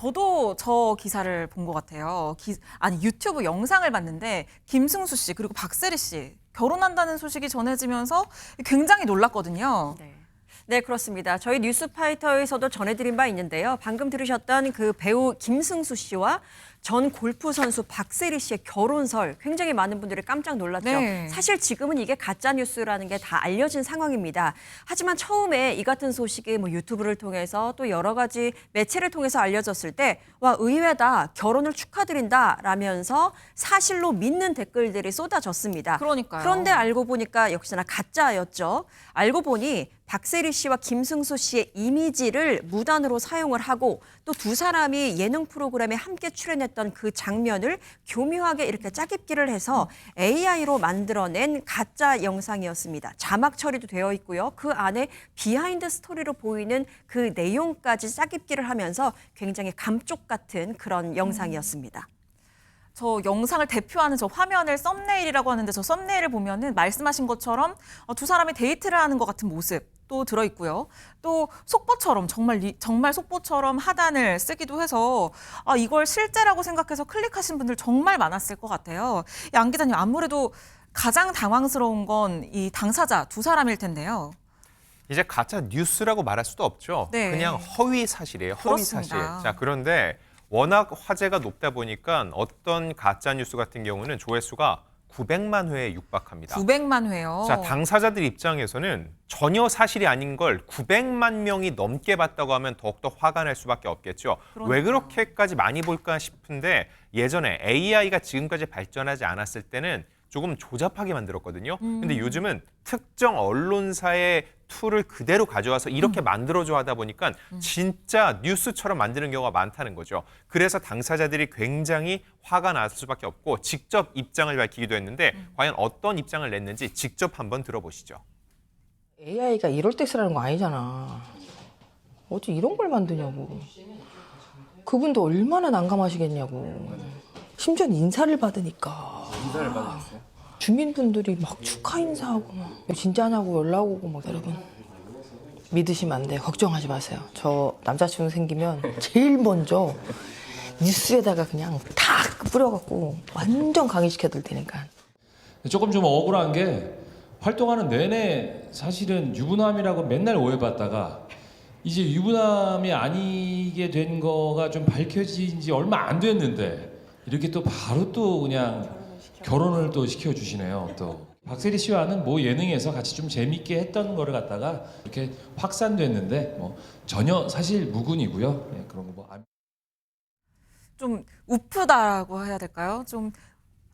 저도 저 기사를 본 것 같아요. 아니 유튜브 영상을 봤는데 김승수 씨 그리고 박세리 씨 결혼한다는 소식이 전해지면서 굉장히 놀랐거든요. 네, 그렇습니다. 저희 뉴스파이터에서도 전해드린 바 있는데요. 방금 들으셨던 그 배우 김승수 씨와 전 골프 선수 박세리 씨의 결혼설 굉장히 많은 분들이 깜짝 놀랐죠. 네. 사실 지금은 이게 가짜 뉴스라는 게 다 알려진 상황입니다. 하지만 처음에 이 같은 소식이 뭐 유튜브를 통해서 또 여러 가지 매체를 통해서 알려졌을 때 와, 의외다. 결혼을 축하드린다라면서 사실로 믿는 댓글들이 쏟아졌습니다. 그러니까요. 그런데 알고 보니까 역시나 가짜였죠. 알고 보니 박세리 씨와 김승수 씨의 이미지를 무단으로 사용을 하고 또 두 사람이 예능 프로그램에 함께 출연했던 그 장면을 교묘하게 이렇게 짜깁기를 해서 AI로 만들어낸 가짜 영상이었습니다. 자막 처리도 되어 있고요. 그 안에 비하인드 스토리로 보이는 그 내용까지 짜깁기를 하면서 굉장히 감쪽 같은 그런 영상이었습니다. 저 영상을 대표하는 저 화면을 썸네일이라고 하는데 저 썸네일을 보면은 말씀하신 것처럼 두 사람이 데이트를 하는 것 같은 모습 또 들어있고요. 또 속보처럼 정말 속보처럼 하단을 쓰기도 해서 이걸 실제라고 생각해서 클릭하신 분들 정말 많았을 것 같아요. 양 기자님 아무래도 가장 당황스러운 건 이 당사자 두 사람일 텐데요. 이제 가짜 뉴스라고 말할 수도 없죠. 네. 그냥 허위 사실이에요. 허위 사실. 그렇습니다. 자, 그런데 워낙 화제가 높다 보니까 어떤 가짜 뉴스 같은 경우는 조회수가 900만 회에 육박합니다. 900만 회요. 자, 당사자들 입장에서는 전혀 사실이 아닌 걸 900만 명이 넘게 봤다고 하면 더욱더 화가 날 수밖에 없겠죠. 왜 그렇게까지 많이 볼까 싶은데 예전에 AI가 지금까지 발전하지 않았을 때는 조금 조잡하게 만들었거든요. 근데 요즘은 특정 언론사의 툴을 그대로 가져와서 이렇게 만들어줘 하다 보니까 진짜 뉴스처럼 만드는 경우가 많다는 거죠. 그래서 당사자들이 굉장히 화가 났을 수밖에 없고 직접 입장을 밝히기도 했는데 과연 어떤 입장을 냈는지 직접 한번 들어보시죠. AI가 이럴 때 쓰라는 거 아니잖아. 어째 이런 걸 만드냐고. 그분도 얼마나 난감하시겠냐고. 심지어 인사를 받으니까. 인사를 받으셨어요? 주민분들이 막 축하 인사하고 막 진짜냐고 연락 오고 막 여러분 믿으시면 안 돼요. 걱정하지 마세요. 저 남자친구 생기면 제일 먼저 뉴스에다가 그냥 탁 뿌려갖고 완전 강의시켜둘 테니까. 조금 좀 억울한 게 활동하는 내내 사실은 유부남이라고 맨날 오해받다가 이제 유부남이 아니게 된 거가 좀 밝혀진 지 얼마 안 됐는데 이렇게 또 바로 또 그냥 결혼을 또 시켜주시네요. 또 박세리 씨와는 뭐 예능에서 같이 좀 재밌게 했던 거를 갖다가 이렇게 확산됐는데 뭐 전혀 사실 무근이고요. 네, 그런 거 뭐. 좀 우프다라고 해야 될까요? 좀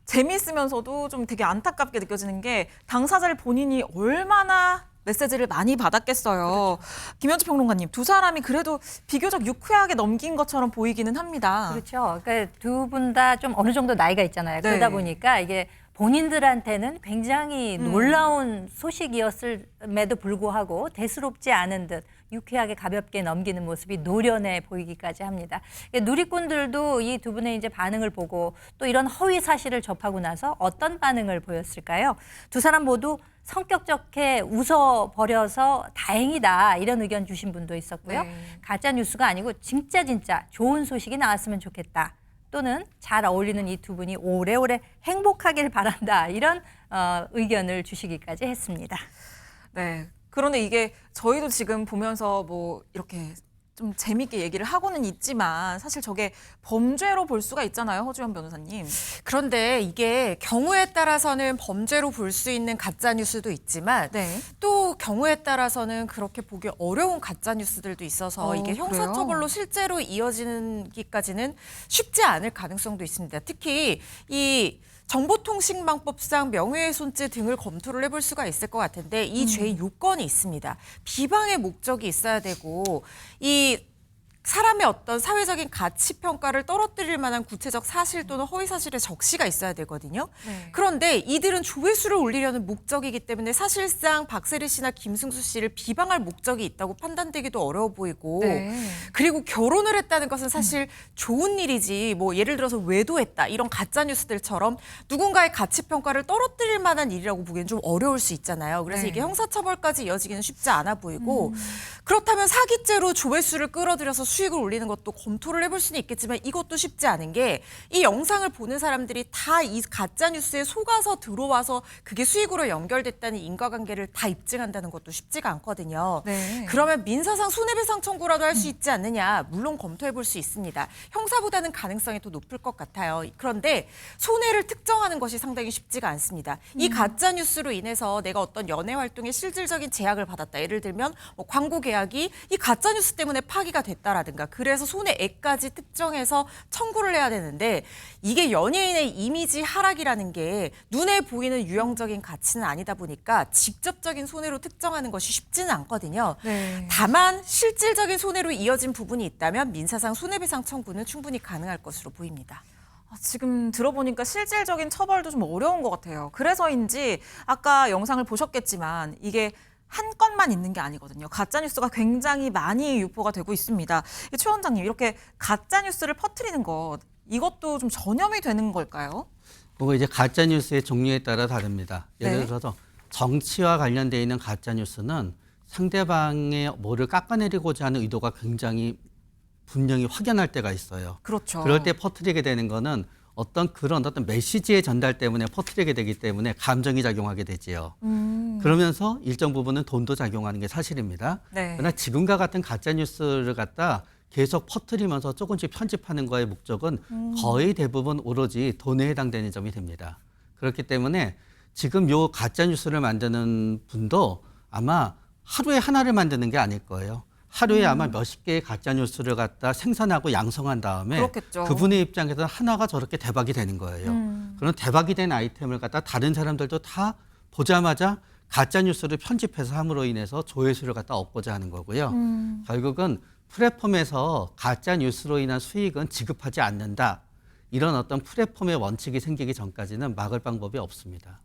재미있으면서도 좀 되게 안타깝게 느껴지는 게 당사자를 본인이 얼마나 메시지를 많이 받았겠어요. 그렇죠. 김현주 평론가님, 두 사람이 그래도 비교적 유쾌하게 넘긴 것처럼 보이기는 합니다. 그렇죠. 그러니까 두 분 다 좀 어느 정도 나이가 있잖아요. 네. 그러다 보니까 이게 본인들한테는 굉장히 놀라운 소식이었음에도 불구하고 대수롭지 않은 듯 유쾌하게 가볍게 넘기는 모습이 노련해 보이기까지 합니다. 누리꾼들도 이 두 분의 이제 반응을 보고 또 이런 허위 사실을 접하고 나서 어떤 반응을 보였을까요? 두 사람 모두 성격 좋게 웃어버려서 다행이다 이런 의견 주신 분도 있었고요. 네. 가짜 뉴스가 아니고 진짜 좋은 소식이 나왔으면 좋겠다. 또는 잘 어울리는 이 두 분이 오래오래 행복하길 바란다. 이런 의견을 주시기까지 했습니다. 네. 그런데 이게 저희도 지금 보면서 뭐 이렇게 좀 재밌게 얘기를 하고는 있지만 사실 저게 범죄로 볼 수가 있잖아요, 허주연 변호사님. 그런데 이게 경우에 따라서는 범죄로 볼 수 있는 가짜 뉴스도 있지만 네. 또 경우에 따라서는 그렇게 보기 어려운 가짜 뉴스들도 있어서 이게 형사처벌로 실제로 이어지기까지는 쉽지 않을 가능성도 있습니다. 특히 이 정보통신망법상 명예훼손죄 등을 검토를 해볼 수가 있을 것 같은데 이 죄의 요건이 있습니다. 비방의 목적이 있어야 되고 이 사람의 어떤 사회적인 가치 평가를 떨어뜨릴 만한 구체적 사실 또는 허위 사실의 적시가 있어야 되거든요. 네. 그런데 이들은 조회수를 올리려는 목적이기 때문에 사실상 박세리 씨나 김승수 씨를 비방할 목적이 있다고 판단되기도 어려워 보이고 네. 그리고 결혼을 했다는 것은 사실 좋은 일이지 뭐 예를 들어서 외도했다 이런 가짜 뉴스들처럼 누군가의 가치 평가를 떨어뜨릴 만한 일이라고 보기엔 좀 어려울 수 있잖아요. 그래서 네. 이게 형사처벌까지 이어지기는 쉽지 않아 보이고 그렇다면 사기죄로 조회수를 끌어들여서 수익을 올리는 것도 검토를 해볼 수는 있겠지만 이것도 쉽지 않은 게 이 영상을 보는 사람들이 다 이 가짜 뉴스에 속아서 들어와서 그게 수익으로 연결됐다는 인과관계를 다 입증한다는 것도 쉽지가 않거든요. 네. 그러면 민사상 손해배상 청구라도 할 수 있지 않느냐? 물론 검토해 볼 수 있습니다. 형사보다는 가능성이 더 높을 것 같아요. 그런데 손해를 특정하는 것이 상당히 쉽지가 않습니다. 이 가짜 뉴스로 인해서 내가 어떤 연예 활동에 실질적인 제약을 받았다. 예를 들면 뭐 광고 계약이 이 가짜 뉴스 때문에 파기가 됐다라든가 그래서 손해액까지 특정해서 청구를 해야 되는데 이게 연예인의 이미지 하락이라는 게 눈에 보이는 유형적인 가치는 아니다 보니까 직접적인 손해로 특정하는 것이 쉽지는 않거든요. 네. 다만 실질적인 손해로 이어진 부분이 있다면 민사상 손해배상 청구는 충분히 가능할 것으로 보입니다. 지금 들어보니까 실질적인 처벌도 좀 어려운 것 같아요. 그래서인지 아까 영상을 보셨겠지만 이게 한 건만 있는 게 아니거든요. 가짜 뉴스가 굉장히 많이 유포가 되고 있습니다. 최 원장님, 이렇게 가짜 뉴스를 퍼뜨리는 것 이것도 좀 전염이 되는 걸까요? 그거 이제 가짜 뉴스의 종류에 따라 다릅니다. 예를 네. 들어서 정치와 관련되어 있는 가짜 뉴스는 상대방의 뭐를 깎아내리고자 하는 의도가 굉장히 분명히 확연할 때가 있어요. 그렇죠. 그럴 때 퍼뜨리게 되는 거는 어떤 메시지의 전달 때문에 퍼뜨리게 되기 때문에 감정이 작용하게 되지요. 그러면서 일정 부분은 돈도 작용하는 게 사실입니다. 네. 그러나 지금과 같은 가짜 뉴스를 갖다 계속 퍼뜨리면서 조금씩 편집하는 거의 목적은 거의 대부분 오로지 돈에 해당되는 점이 됩니다. 그렇기 때문에 지금 요 가짜 뉴스를 만드는 분도 아마 하루에 하나를 만드는 게 아닐 거예요. 하루에 아마 몇십 개의 가짜 뉴스를 갖다 생산하고 양성한 다음에 그렇겠죠. 그분의 입장에서는 하나가 저렇게 대박이 되는 거예요. 그런 대박이 된 아이템을 갖다 다른 사람들도 다 보자마자 가짜 뉴스를 편집해서 함으로 인해서 조회수를 갖다 얻고자 하는 거고요. 결국은 플랫폼에서 가짜 뉴스로 인한 수익은 지급하지 않는다. 이런 어떤 플랫폼의 원칙이 생기기 전까지는 막을 방법이 없습니다.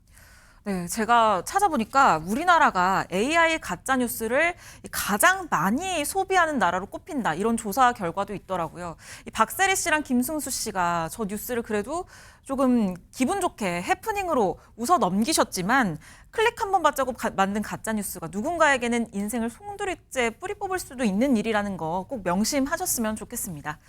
네, 제가 찾아보니까 우리나라가 AI 가짜 뉴스를 가장 많이 소비하는 나라로 꼽힌다. 이런 조사 결과도 있더라고요. 이 박세리 씨랑 김승수 씨가 저 뉴스를 그래도 조금 기분 좋게 해프닝으로 웃어 넘기셨지만 클릭 한 번 받자고 만든 가짜 뉴스가 누군가에게는 인생을 송두리째 뿌리 뽑을 수도 있는 일이라는 거 꼭 명심하셨으면 좋겠습니다.